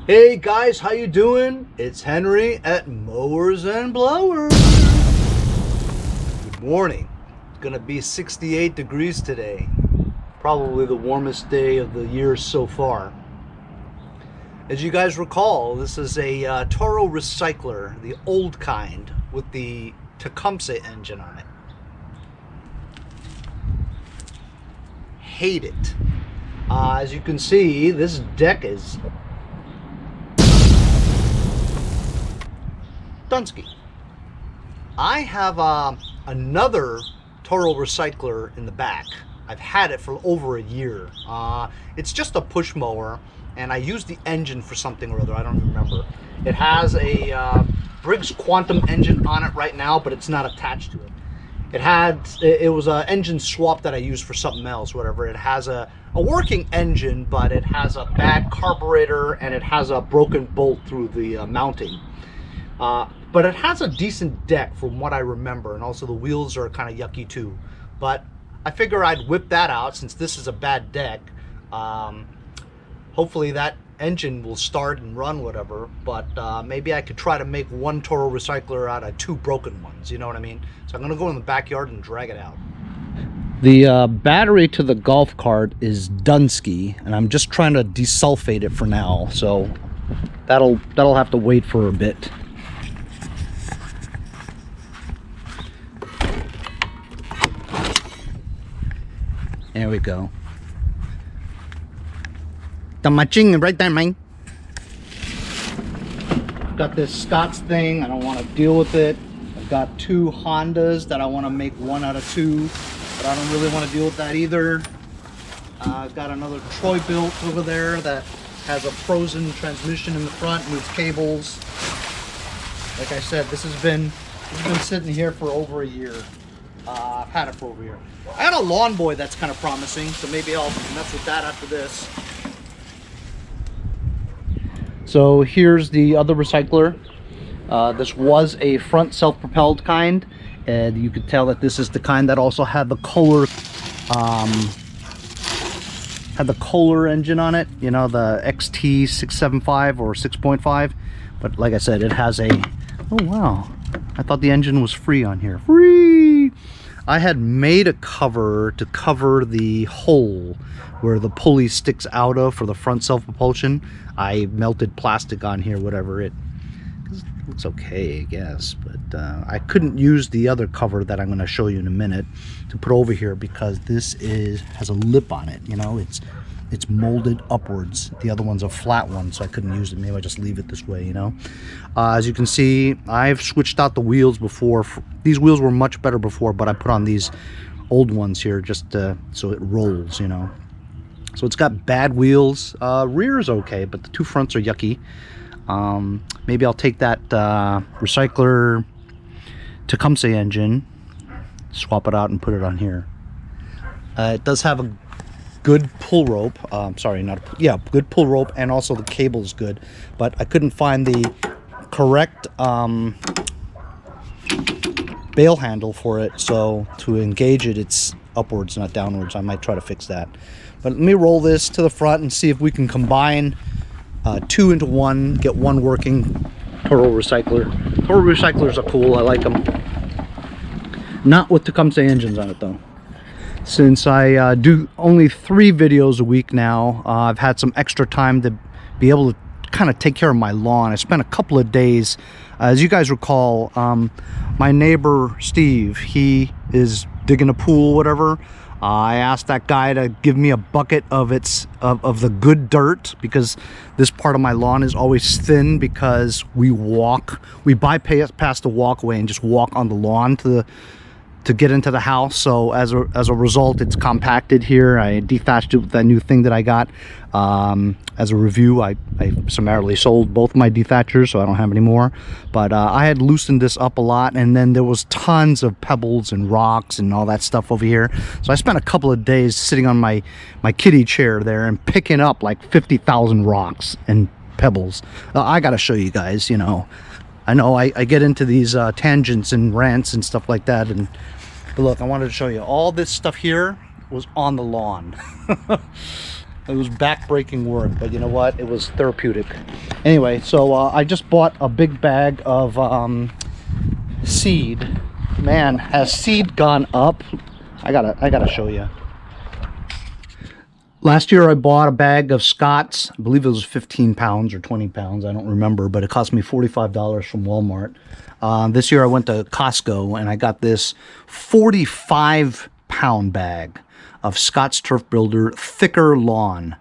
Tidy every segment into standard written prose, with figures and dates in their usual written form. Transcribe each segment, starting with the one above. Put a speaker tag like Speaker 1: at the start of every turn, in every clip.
Speaker 1: Hey guys, how you doing? It's Henry at Mowers and Blowers. Good morning. It's gonna be 68 degrees today. Probably the warmest day of the year so far. As you guys recall, this is a Toro recycler, the old kind with the Tecumseh engine on it. Hate it. As you can see, this deck is Dunsky. I have another Toro recycler in the back. I've had it for over a year. It's just a push mower, and I use the engine for something or other. I don't remember. It has a Briggs Quantum engine on it right now, but it's not attached to it. It was an engine swap that I used for something else, whatever. It has a working engine, but it has a bad carburetor and it has a broken bolt through the mounting. But it has a decent deck from what I remember, and also the wheels are kind of yucky too. But I figure I'd whip that out since this is a bad deck. Hopefully that engine will start and run, whatever. But maybe I could try to make one Toro recycler out of two broken ones, you know what I mean? So I'm gonna go in the backyard and drag it out. The battery to the golf cart is Dunsky, and I'm just trying to desulfate it for now. So that'll have to wait for a bit. There we go. The matching right there, man. Got this Scott's thing. I don't want to deal with it. I've got two Hondas that I want to make one out of two, but I don't really want to deal with that either. I've got another Troy built over there that has a frozen transmission in the front, moves cables. Like I said, this has been sitting here for over a year. I've had it for over a year. I got a lawn boy that's kind of promising, so maybe I'll mess with that after this. So here's the other recycler. This was a front self-propelled kind, and you could tell that this is the kind that also had the Kohler engine on it. You know, the XT 675 or 6.5. But like I said, it has a. Oh wow! I thought the engine was free on here. Free! I had made a cover to cover the hole where the pulley sticks out of for the front self-propulsion. I melted plastic on here, whatever. It looks okay, I guess. But I couldn't use the other cover that I'm going to show you in a minute to put over here because this has a lip on it. You know, it's molded upwards. The other one's a flat one, so I couldn't use it. Maybe I just leave it this way, you know. As you can see, I've switched out the wheels before. These wheels were much better before, but I put on these old ones here just so it rolls, you know. So it's got bad wheels. Rear is okay, but the two fronts are yucky. Maybe I'll take that recycler Tecumseh engine, swap it out and put it on here. It does have a good pull rope. Good pull rope, and also the cable is good, but I couldn't find the correct bail handle for it, so to engage it, it's upwards, not downwards. I might try to fix that. But let me roll this to the front and see if we can combine two into one, get one working Toro recycler. Toro recyclers are cool. I like them. Not with Tecumseh engines on it though. Since I do only 3 videos a week now, I've had some extra time to be able to kind of take care of my lawn. I spent a couple of days, as you guys recall, my neighbor Steve, he is digging a pool, whatever. I asked that guy to give me a bucket of the good dirt, because this part of my lawn is always thin because we bypass the walkway and just walk on the lawn to get into the house. So as a result, it's compacted here. I dethatched it with that new thing that I got. As a review, I summarily sold both my dethatchers, so I don't have any more. But I had loosened this up a lot, and then there was tons of pebbles and rocks and all that stuff over here. So I spent a couple of days sitting on my kiddie chair there and picking up like 50,000 rocks and pebbles. I gotta show you guys, you know. I know I get into these tangents and rants and stuff like that, but look, I wanted to show you all this stuff here was on the lawn. It was back-breaking work, but you know what? It was therapeutic. Anyway, so I just bought a big bag of seed. Man, has seed gone up? I gotta show you. Last year I bought a bag of Scott's. I believe it was 15 pounds or 20 pounds. I don't remember, but it cost me $45 from Walmart. This year I went to Costco and I got this 45-pound bag of Scott's Turf Builder Thicker Lawn.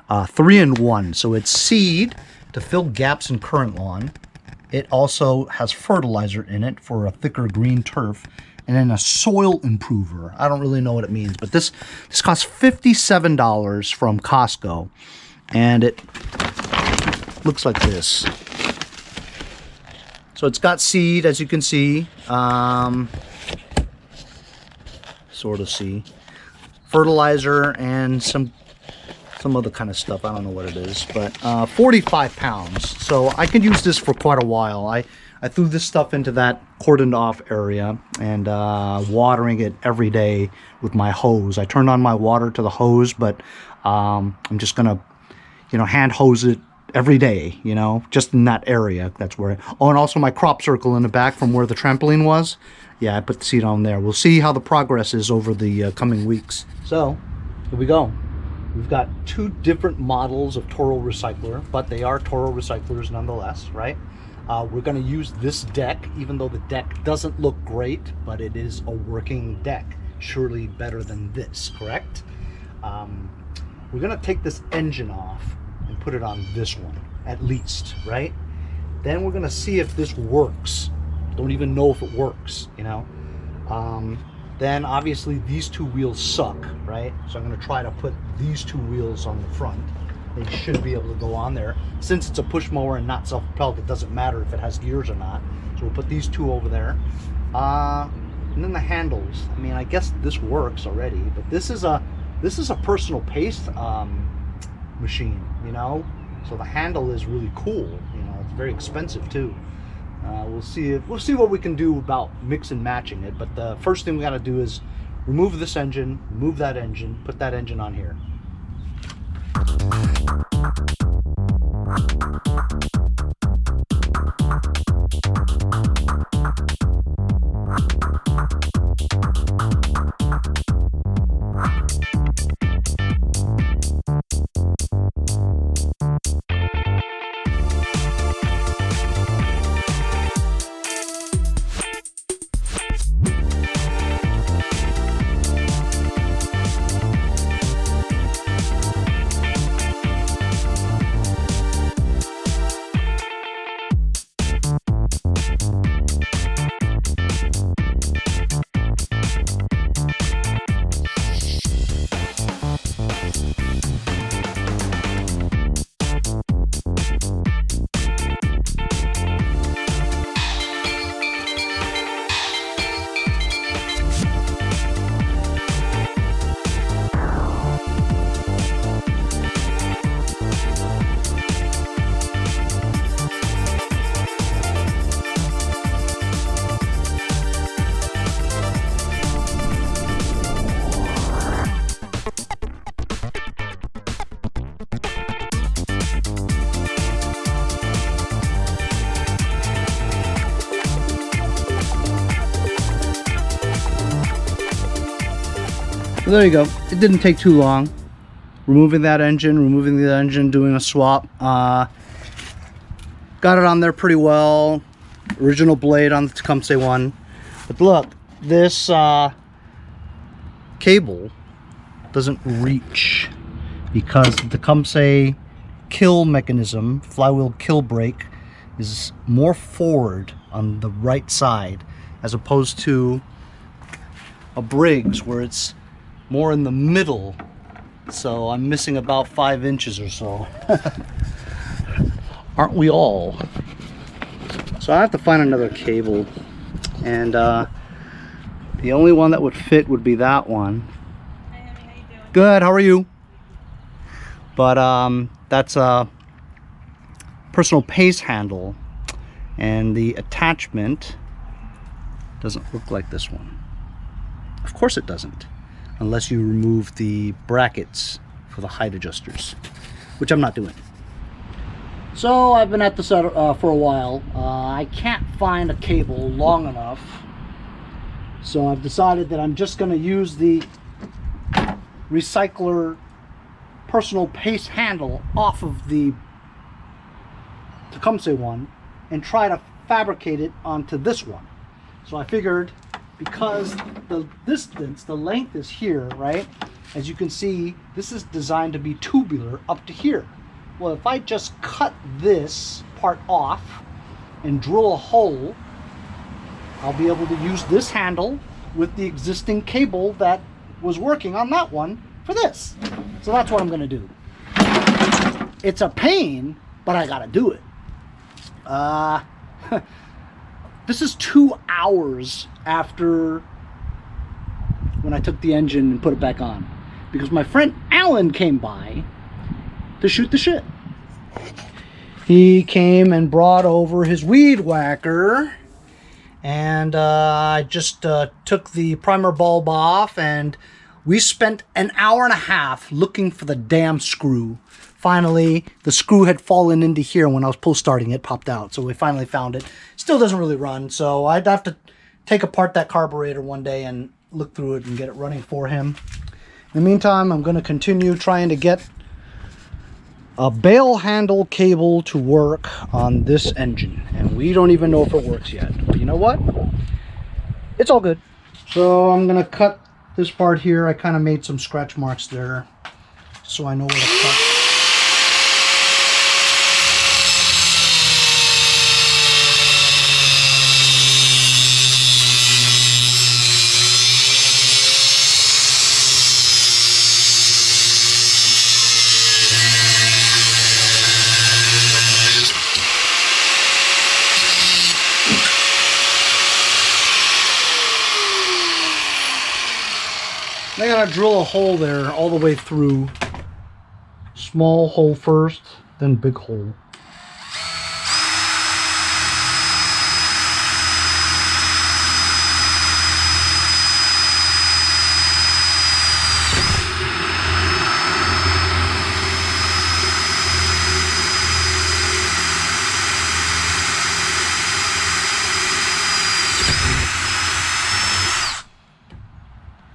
Speaker 1: 3-in-1. So it's seed to fill gaps in current lawn. It also has fertilizer in it for a thicker green turf. And then a soil improver. I don't really know what it means, but this costs $57 from Costco. And it looks like this. So it's got seed, as you can see. Sort of see. Fertilizer and some other kind of stuff. I don't know what it is, but 45 pounds. So I could use this for quite a while. I threw this stuff into that cordoned off area and watering it every day with my hose. I turned on my water to the hose, but I'm just gonna, hand hose it every day, just in that area. That's where. Oh, and also my crop circle in the back from where the trampoline was. Yeah, I put the seed on there. We'll see how the progress is over the coming weeks. So here we go. We've got 2 different models of Toro recycler, but they are Toro recyclers nonetheless, right? We're going to use this deck, even though the deck doesn't look great, but it is a working deck. Surely better than this, correct? We're going to take this engine off and put it on this one, at least, right? Then we're going to see if this works. Don't even know if it works, Then obviously these 2 wheels suck, right? So I'm going to try to put these 2 wheels on the front. They should be able to go on there. Since it's a push mower and not self-propelled, it doesn't matter if it has gears or not. So we'll put these 2 over there. And then the handles. I mean, I guess this works already, but this is a personal pace machine, So the handle is really cool. It's very expensive too. We'll see what we can do about mix and matching it. But the first thing we got to do is remove this engine, remove that engine, put that engine on here. So there you go. It didn't take too long. Removing the engine, doing a swap. Got it on there pretty well. Original blade on the Tecumseh one. But look, this cable doesn't reach because the Tecumseh kill mechanism, flywheel kill brake, is more forward on the right side as opposed to a Briggs where it's more in the middle. So I'm missing about 5 inches or so. Aren't we all? So I have to find another cable, and the only one that would fit would be that one.
Speaker 2: Hi, honey, how you doing?
Speaker 1: Good, how are you? But that's a personal pace handle, and the attachment doesn't look like this one. Of course it doesn't, unless you remove the brackets for the height adjusters, which I'm not doing. So I've been at this for a while. I can't find a cable long enough, so I've decided that I'm just going to use the recycler personal pace handle off of the Tecumseh one and try to fabricate it onto this one. So I figured, because the distance, the length is here, right? As you can see, this is designed to be tubular up to here. Well, if I just cut this part off and drill a hole, I'll be able to use this handle with the existing cable that was working on that one for this. So that's what I'm gonna do. It's a pain, but I gotta do it. This is 2 hours after when I took the engine and put it back on, because my friend Alan came by to shoot the shit. He came and brought over his weed whacker, and I just took the primer bulb off, and we spent an hour and a half looking for the damn screw. Finally, the screw had fallen into here. When I was pull starting, it popped out. So we finally found it. Still doesn't really run, so I'd have to take apart that carburetor one day and look through it and get it running for him. In the meantime, I'm going to continue trying to get a bail handle cable to work on this engine. And we don't even know if it works yet. But you know what? It's all good. So I'm going to cut this part here. I kind of made some scratch marks there so I know where to cut. I gotta drill a hole there all the way through. Small hole first, then big hole.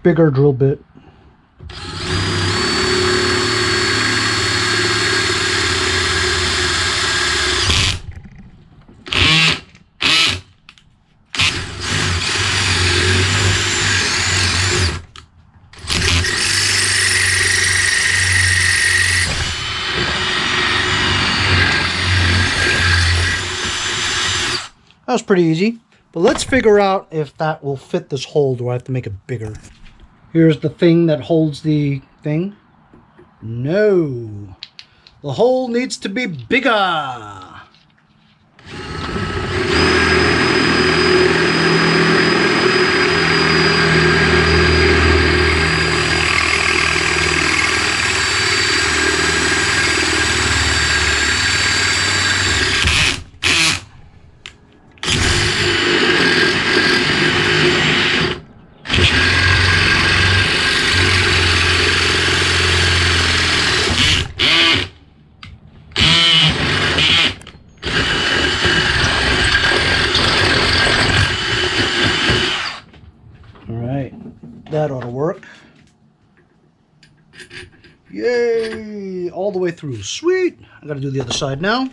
Speaker 1: Bigger drill bit. That was pretty easy, but let's figure out if that will fit this hole. Do I have to make it bigger? Here's the thing that holds the thing. No. The hole needs to be bigger. That ought to work. Yay! All the way through. Sweet! I gotta do the other side now.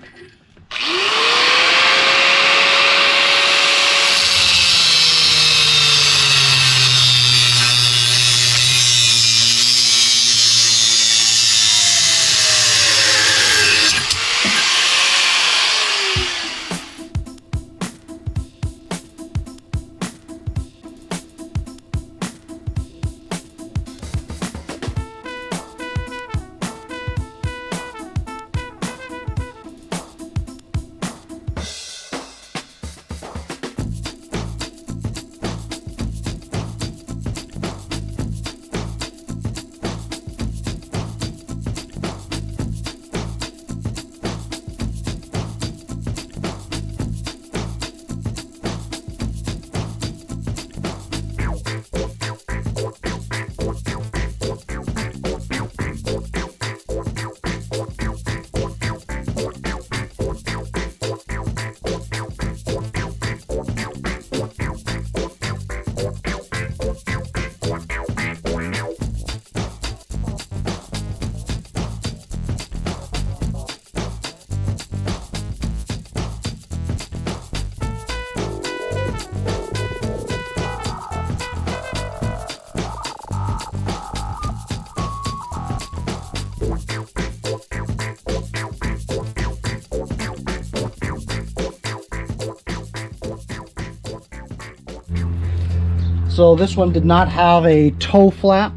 Speaker 1: So this one did not have a toe flap,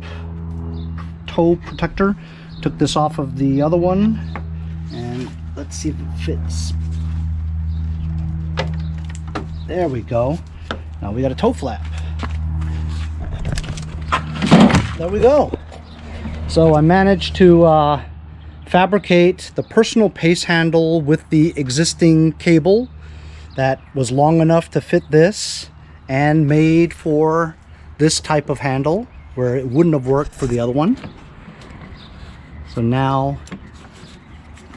Speaker 1: toe protector. Took this off of the other one, and let's see if it fits. There we go. Now we got a toe flap. There we go. So I managed to fabricate the personal pace handle with the existing cable that was long enough to fit this, and made for this type of handle where it wouldn't have worked for the other one. So now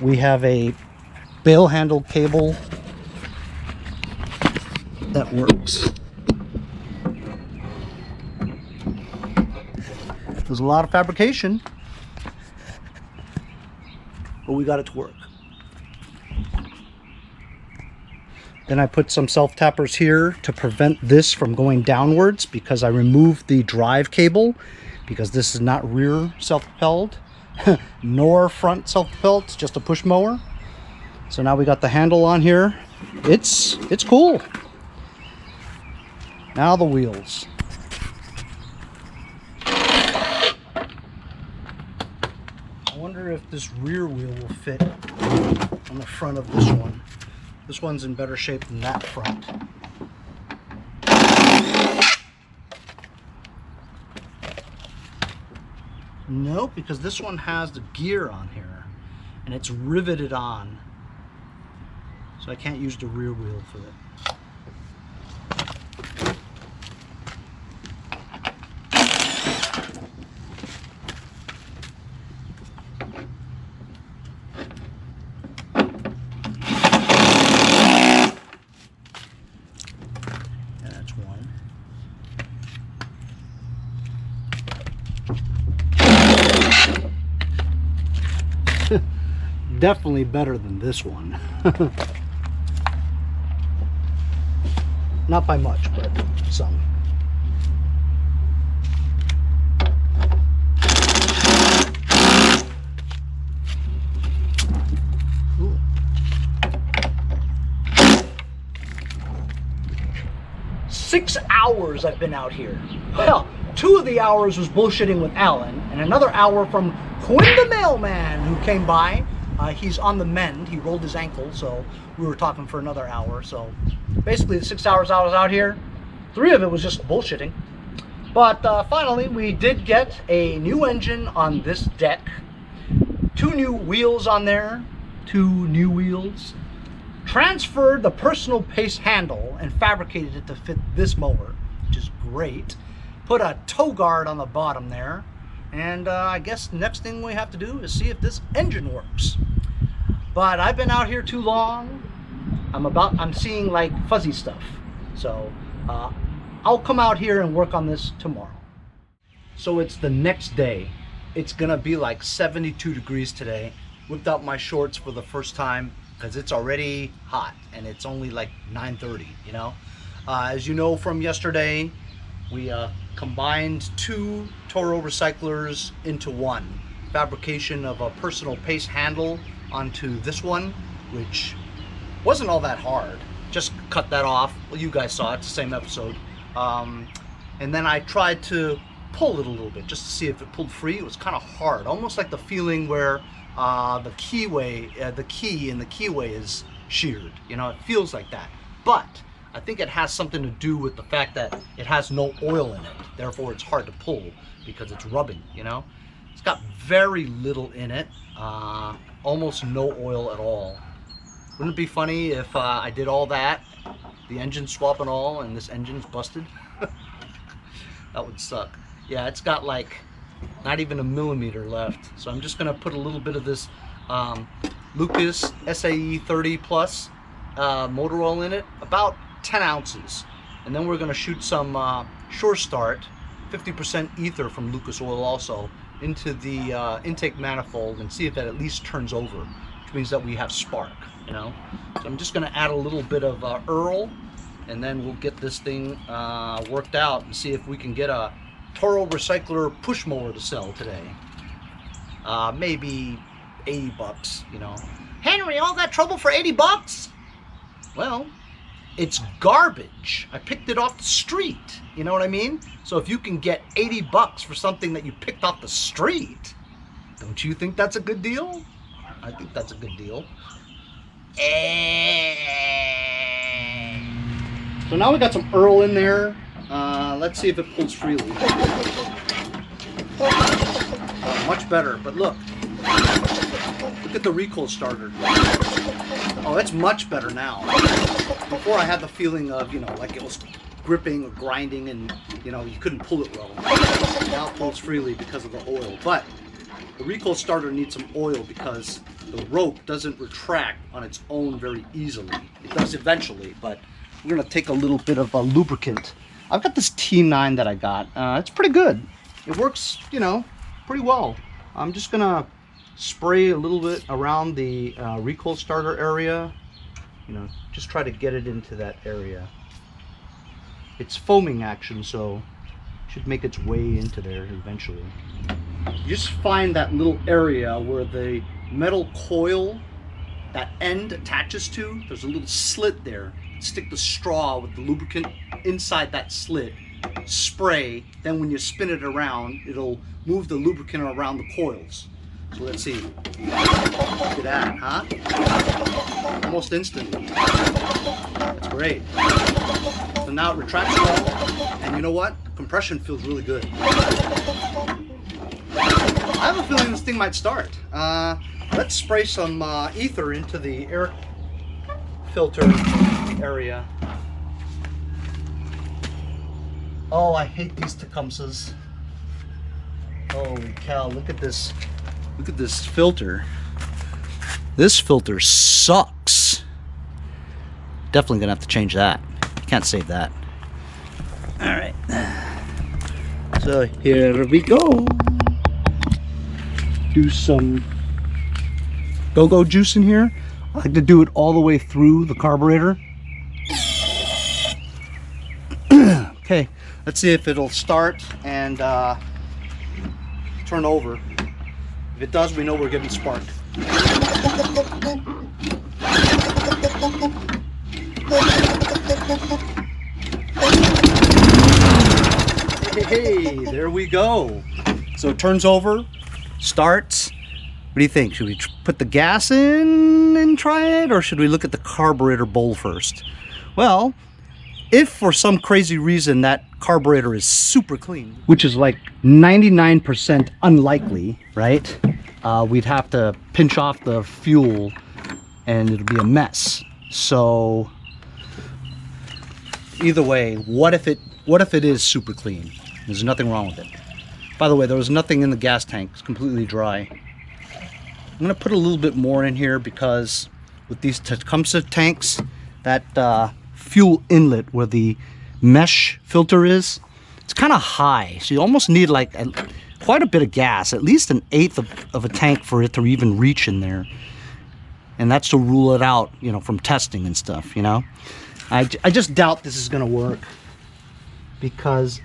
Speaker 1: we have a bail handle cable that works. There's a lot of fabrication, but we got it to work. Then I put some self-tappers here to prevent this from going downwards, because I removed the drive cable, because this is not rear self-propelled nor front self-propelled, it's just a push mower. So now we got the handle on here. It's cool. Now the wheels. I wonder if this rear wheel will fit on the front of this one. This one's in better shape than that front. Nope, because this one has the gear on here and it's riveted on. So I can't use the rear wheel for it. Definitely better than this one. Not by much, but some. Ooh. 6 hours I've been out here. Well, 2 of the hours was bullshitting with Alan, and another hour from Quinn the mailman, who came by. He's on the mend. He rolled his ankle, so we were talking for another hour. So basically the 6 hours I was out here, 3 of it was just bullshitting. But finally we did get a new engine on this deck, 2 new wheels on there, 2 new wheels, transferred the personal pace handle and fabricated it to fit this mower, which is great. Put a toe guard on the bottom there. And I guess next thing we have to do is see if this engine works. But I've been out here too long. I'm seeing like fuzzy stuff. So I'll come out here and work on this tomorrow. So it's the next day. It's gonna be like 72 degrees today. Whipped out my shorts for the first time because it's already hot and it's only like 9:30, you know. As you know from yesterday, we combined 2 Toro recyclers into one. Fabrication of a personal pace handle onto this one, which wasn't all that hard. Just cut that off. Well, you guys saw it, it's the same episode. And then I tried to pull it a little bit just to see if it pulled free. It was kind of hard, almost like the feeling where the key in the keyway is sheared. You know, it feels like that. But I think it has something to do with the fact that it has no oil in it. Therefore, it's hard to pull because it's rubbing, you know? It's got very little in it, almost no oil at all. Wouldn't it be funny if I did all that, the engine swap and all, and this engine's busted? That would suck. Yeah, it's got like not even a millimeter left. So I'm just gonna put a little bit of this Lucas SAE 30 plus motor oil in it, about 10 ounces, and then we're going to shoot some Sure Start 50% ether from Lucas oil also into the intake manifold and see if that at least turns over, which means that we have spark, you know. So I'm just going to add a little bit of Earl, and then we'll get this thing worked out and see if we can get a Toro recycler push mower to sell today. Maybe 80 bucks, you know. Henry, all that trouble for 80 bucks? Well, it's garbage. I picked it off the street. You know what I mean? So if you can get 80 bucks for something that you picked off the street, don't you think that's a good deal? I think that's a good deal. So now we got some Earl in there. Let's see if it pulls freely. Oh, much better, but look at the recoil starter. Oh, it's much better now. Before I had the feeling of, like it was gripping or grinding and, you couldn't pull it well. Now it pulls freely because of the oil. But the recoil starter needs some oil because the rope doesn't retract on its own very easily. It does eventually, but we're gonna take a little bit of a lubricant. I've got this T9 that I got. It's pretty good. It works, pretty well. I'm just gonna spray a little bit around the recoil starter area. Just try to get it into that area. It's foaming action, so it should make its way into there eventually. You just find that little area where the metal coil, that end attaches to. There's a little slit there. Stick the straw with the lubricant inside that slit, spray, then when you spin it around, it'll move the lubricant around the coils. So let's see. Look at that, huh? Almost instantly. That's great. So now it retracts well, and you know what? Compression feels really good. I have a feeling this thing might start. Let's spray some ether into the air filter area. Oh, I hate these Tecumsehs. Holy cow, look at this. Look at this filter. This filter sucks. Definitely gonna have to change that. Can't save that. All right. So here we go. Do some go-go juice in here. I like to do it all the way through the carburetor. Okay, let's see if it'll start and turn over. If it does, we know we're getting sparked. Hey, there we go. So it turns over, starts. What do you think? Should we put the gas in and try it, or should we look at the carburetor bowl first? Well, if for some crazy reason that carburetor is super clean, which is like 99% unlikely, right? We'd have to pinch off the fuel and it'll be a mess. So either way, what if it is super clean? There's nothing wrong with it. By the way, there was nothing in the gas tank. It's completely dry. I'm gonna put a little bit more in here because with these Tecumseh tanks, that fuel inlet where the mesh filter is, it's kind of high. So you almost need like quite a bit of gas, at least an eighth of a tank for it to even reach in there. And that's to rule it out, from testing and stuff, I just doubt this is gonna work because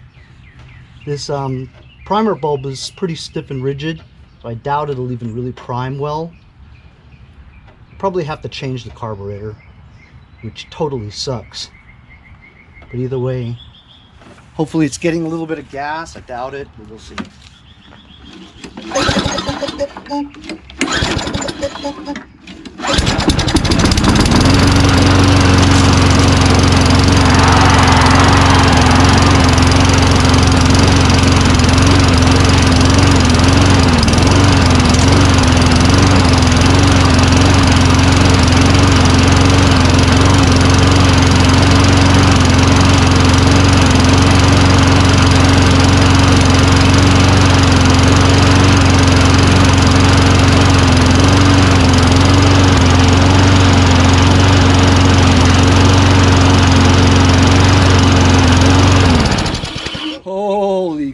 Speaker 1: this primer bulb is pretty stiff and rigid. So I doubt it'll even really prime well. Probably have to change the carburetor, which totally sucks. But either way, hopefully it's getting a little bit of gas. I doubt it, but we'll see.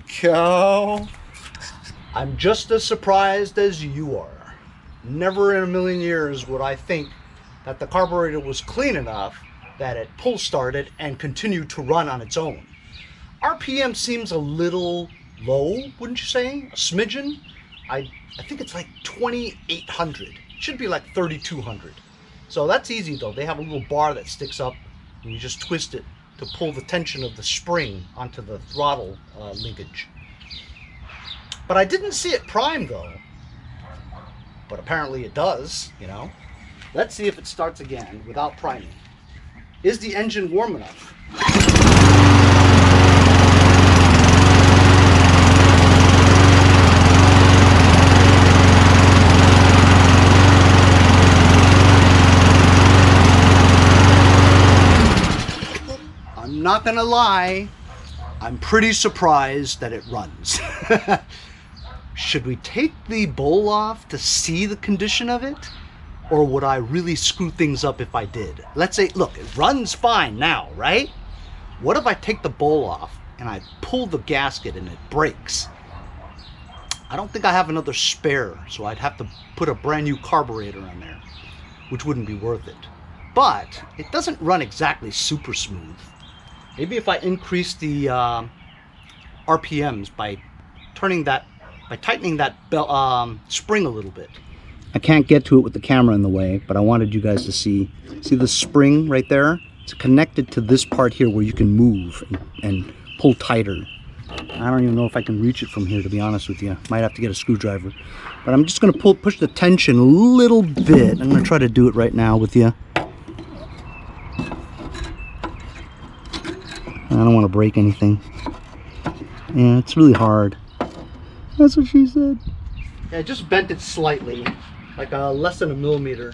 Speaker 1: Cow. I'm just as surprised as you are. Never in a million years would I think that the carburetor was clean enough that it pull started and continued to run on its own. RPM seems a little low, wouldn't you say? A smidgen? I think it's like 2,800. It should be like 3,200. So that's easy though. They have a little bar that sticks up and you just twist it to pull the tension of the spring onto the throttle linkage. But I didn't see it prime though. But apparently it does, you know. Let's see if it starts again without priming. Is the engine warm enough? I'm not gonna lie, I'm pretty surprised that it runs. Should we take the bowl off to see the condition of it? Or would I really screw things up if I did? Let's say, look, it runs fine now, right? What if I take the bowl off and I pull the gasket and it breaks? I don't think I have another spare, so I'd have to put a brand new carburetor on there, which wouldn't be worth it. But it doesn't run exactly super smooth. Maybe if I increase the RPMs by tightening that spring a little bit. I can't get to it with the camera in the way, but I wanted you guys to see the spring right there? It's connected to this part here where you can move and pull tighter. I don't even know if I can reach it from here, to be honest with you. Might have to get a screwdriver. But I'm just gonna push the tension a little bit. I'm gonna try to do it right now with you. I don't want to break anything. Yeah, it's really hard. That's what she said. Yeah, I just bent it slightly, like less than a millimeter.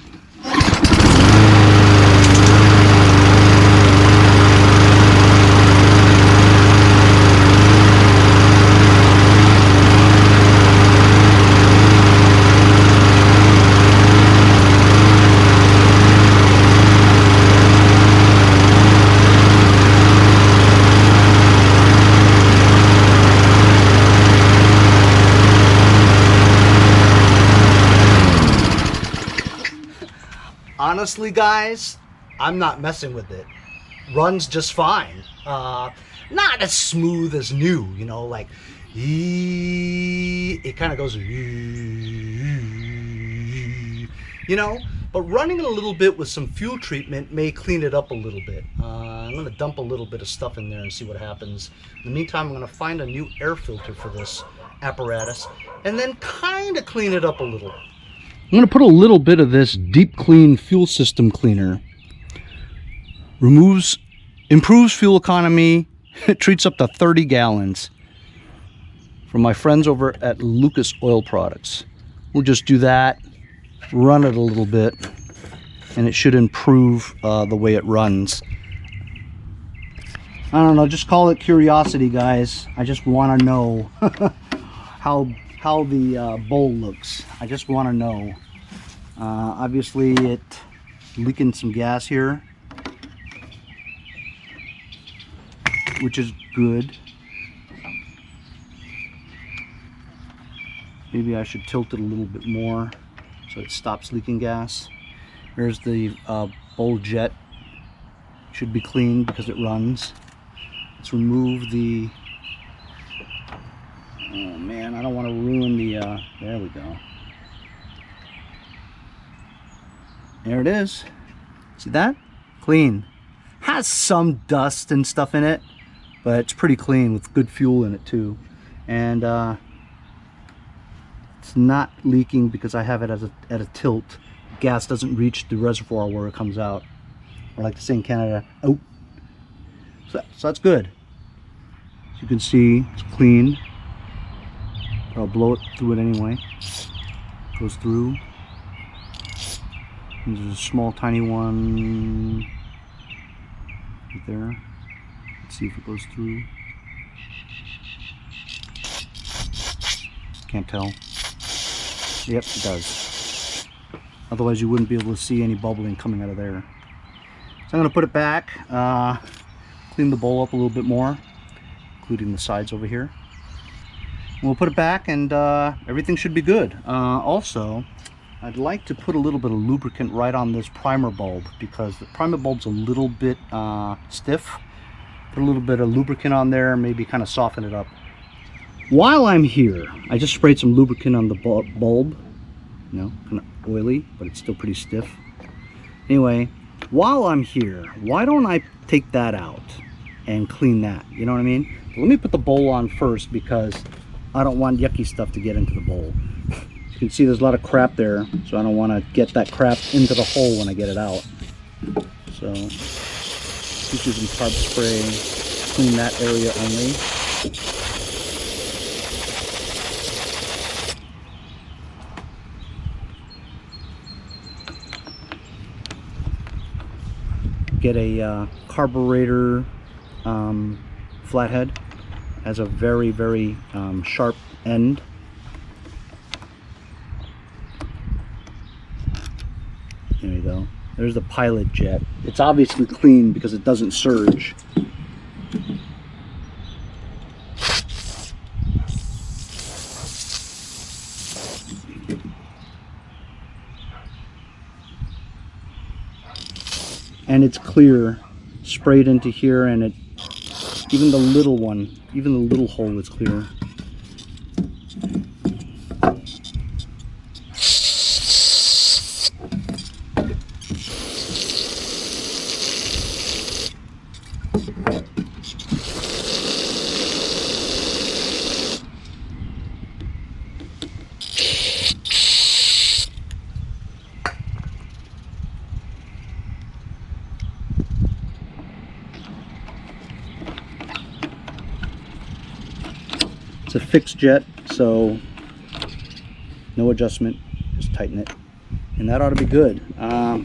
Speaker 1: Honestly, guys, I'm not messing with it. Runs just fine. Not as smooth as new, you know, like it kind of goes, you know, but running a little bit with some fuel treatment may clean it up a little bit. I'm going to dump a little bit of stuff in there and see what happens. In the meantime, I'm going to find a new air filter for this apparatus and then kind of clean it up a little. I'm going to put a little bit of this deep clean fuel system cleaner. Improves fuel economy. It treats up to 30 gallons. From my friends over at Lucas Oil Products. We'll just do that, run it a little bit, and it should improve the way it runs. I don't know, just call it curiosity, guys. I just want to know how the bowl looks. I just want to know. Obviously it leaking some gas here, which is good. Maybe I should tilt it a little bit more so it stops leaking gas. Here's the bowl jet. Should be clean because it runs. Let's remove the, oh man, I don't want to ruin the, there we go. There it is. See that? Clean. Has some dust and stuff in it, but it's pretty clean with good fuel in it too. And it's not leaking because I have it at a tilt. Gas doesn't reach the reservoir where it comes out. Or like to say in Canada, out. So that's good. As you can see, it's clean. I'll blow it through it anyway. Goes through. And there's a small tiny one right there. Let's see if it goes through. Can't tell. Yep, it does. Otherwise you wouldn't be able to see any bubbling coming out of there. So I'm going to put it back, clean the bowl up a little bit more, including the sides over here. We'll put it back and everything should be good. Also, I'd like to put a little bit of lubricant right on this primer bulb because the primer bulb's a little bit stiff. Put a little bit of lubricant on there, maybe kind of soften it up. While I'm here, I just sprayed some lubricant on the bulb. You know, kind of oily, but it's still pretty stiff. Anyway, while I'm here, why don't I take that out and clean that? You know what I mean? Let me put the bowl on first because I don't want yucky stuff to get into the bowl. You can see there's a lot of crap there, so I don't want to get that crap into the hole when I get it out. So just use some carb spray, clean that area only. Get a carburetor flathead. Has a very, very sharp end. There you go. There's the pilot jet. It's obviously clean because it doesn't surge. And it's clear, sprayed into here, and it, even the little one, even the little hole is clear. It's a fixed jet, so no adjustment, just tighten it, and that ought to be good. I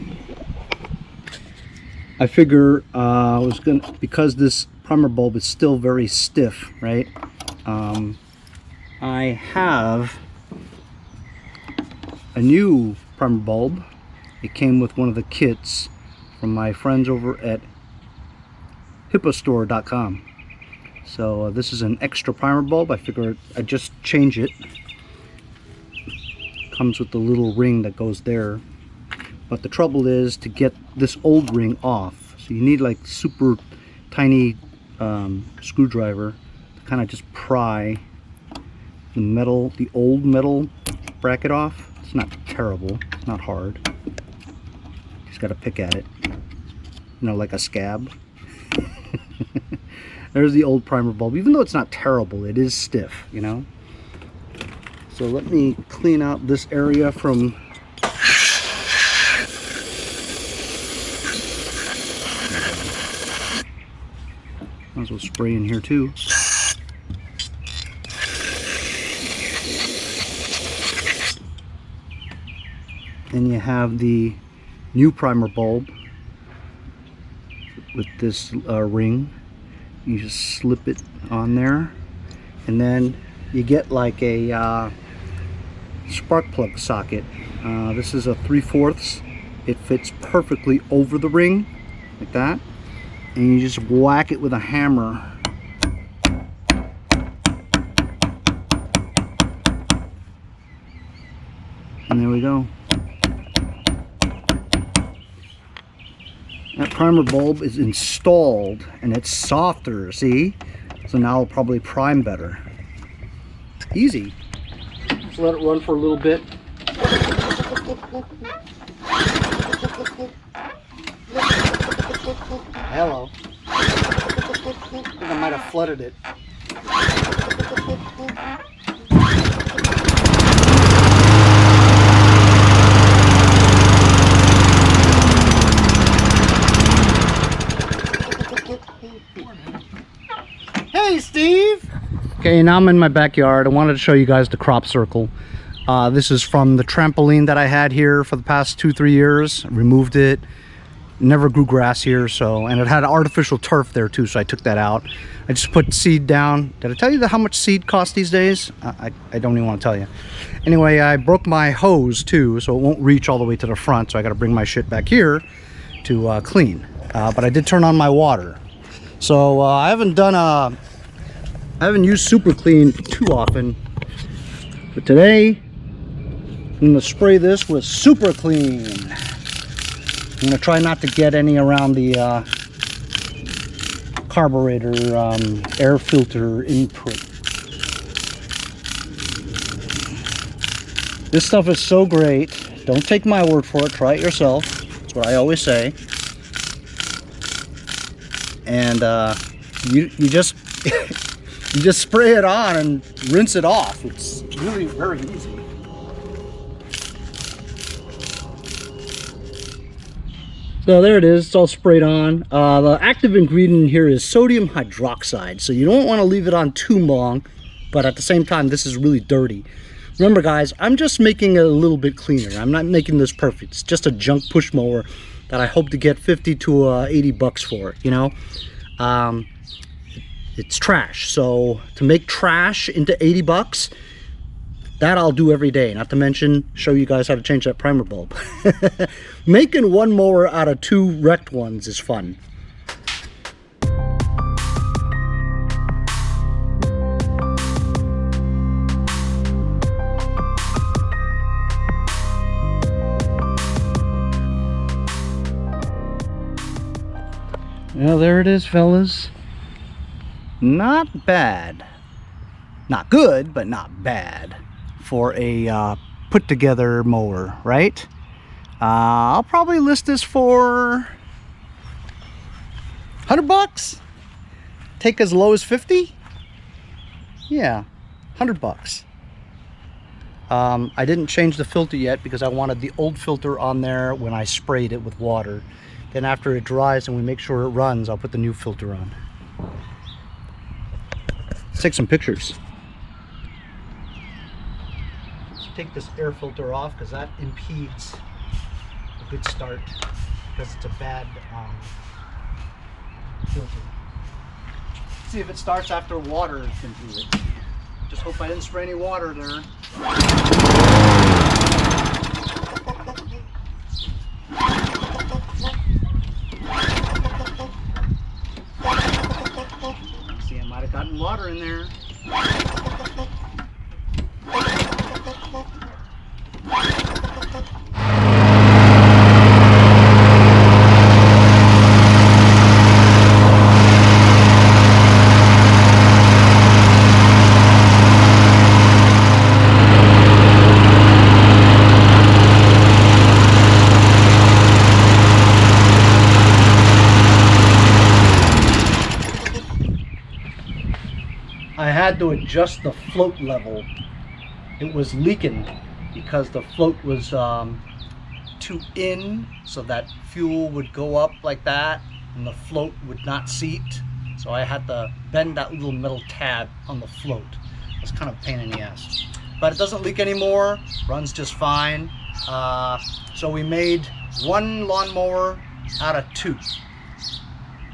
Speaker 1: figure I was gonna, because this primer bulb is still very stiff, right? I have a new primer bulb. It came with one of the kits from my friends over at hipastore.com. So this is an extra primer bulb. I figured I'd just change it. Comes with the little ring that goes there. But the trouble is to get this old ring off. So you need like super tiny screwdriver to kind of just pry the metal, the old metal bracket off. It's not terrible, it's not hard. Just got to pick at it, you know, like a scab. There's the old primer bulb. Even though it's not terrible, it is stiff, you know. So let me clean out this area from might as well spray in here too. Then you have the new primer bulb with this ring. You just slip it on there, and then you get like a spark plug socket. This is a 3/4. It fits perfectly over the ring, like that, and you just whack it with a hammer. And there we go. That primer bulb is installed and it's softer, see? So now it'll probably prime better. Easy. Just let it run for a little bit. Hello. I think I might have flooded it. Hey, Steve! Okay, now I'm in my backyard. I wanted to show you guys the crop circle. This is from the trampoline that I had here for the past 2-3 years. I removed it. Never grew grass here, so, and it had artificial turf there too, so I took that out. I just put seed down. Did I tell you how much seed costs these days? I don't even want to tell you. Anyway, I broke my hose too, so it won't reach all the way to the front, so I got to bring my shit back here to clean. But I did turn on my water. So I haven't used Super Clean too often, but today I'm going to spray this with Super Clean. I'm going to try not to get any around the carburetor air filter input. This stuff is so great. Don't take my word for it. Try it yourself. That's what I always say. and you just you just spray it on and rinse it off. It's really very easy. So there it is, it's all sprayed on. The active ingredient here is sodium hydroxide, so you don't want to leave it on too long, but at the same time, this is really dirty. Remember guys, I'm just making it a little bit cleaner. I'm not making this perfect. It's just a junk push mower that I hope to get 50 to 80 bucks for, you know? It's trash, so to make trash into 80 bucks, that I'll do every day, not to mention show you guys how to change that primer bulb. Making one mower out of two wrecked ones is fun. Well, there it is, fellas. Not bad. Not good, but not bad for a put together mower, right? I'll probably list this for 100 bucks. Take as low as 50. Yeah, 100 bucks. I didn't change the filter yet because I wanted the old filter on there when I sprayed it with water. Then after it dries and we make sure it runs, I'll put the new filter on. Let's take some pictures. Take this air filter off because that impedes a good start because it's a bad filter. See if it starts after water has been through it. Just hope I didn't spray any water there. See, I might have gotten water in there. I had to adjust the float level. It was leaking because the float was too in, so that fuel would go up like that and the float would not seat. So I had to bend that little metal tab on the float. It's kind of a pain in the ass. But it doesn't leak anymore, runs just fine. So we made one lawnmower out of two.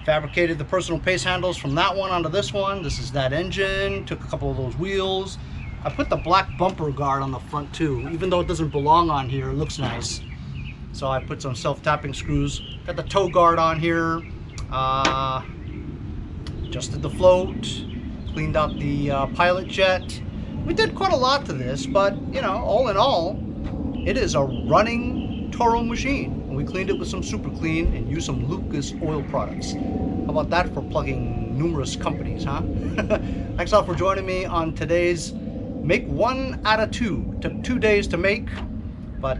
Speaker 1: Fabricated the personal pace handles from that one onto this one. This is that engine. Took a couple of those wheels. I put the black bumper guard on the front too. Even though it doesn't belong on here, it looks nice. So I put some self-tapping screws. Got the toe guard on here. Adjusted the float. Cleaned out the pilot jet. We did quite a lot to this, but you know, all in all, it is a running Toro machine. We cleaned it with some Super Clean and used some Lucas oil products. How about that for plugging numerous companies, huh? Thanks a lot for joining me on today's Make One Out of Two. Took 2 days to make, but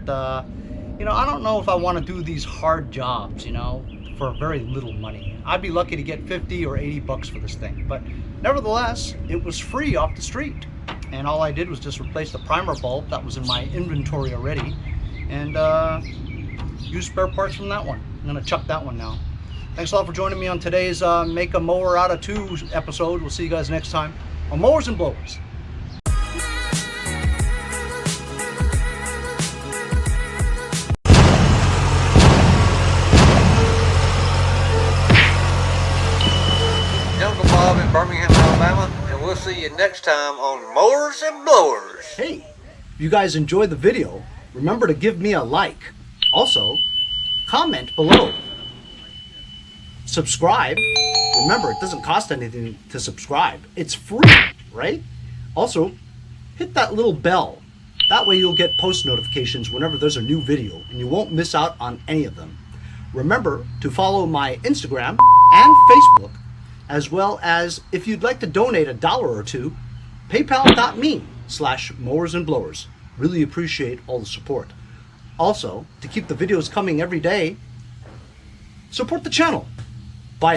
Speaker 1: you know, I don't know if I want to do these hard jobs, you know, for very little money. I'd be lucky to get 50 or 80 bucks for this thing, but nevertheless, it was free off the street. And all I did was just replace the primer bulb that was in my inventory already, and use spare parts from that one. I'm gonna chuck that one now. Thanks a lot for joining me on today's Make a Mower Out of Two episode. We'll see you guys next time on Mowers and Blowers.
Speaker 2: Uncle Bob in Birmingham, Alabama, and we'll see you next time on Mowers and Blowers.
Speaker 1: Hey, if you guys enjoyed the video, remember to give me a like. Also, comment below. Subscribe. Remember, it doesn't cost anything to subscribe. It's free, right? Also, hit that little bell. That way you'll get post notifications whenever there's a new video and you won't miss out on any of them. Remember to follow my Instagram and Facebook, as well as if you'd like to donate $1 or $2, paypal.me/mowersandblowers. Really appreciate all the support. Also, to keep the videos coming every day, support the channel. Bye.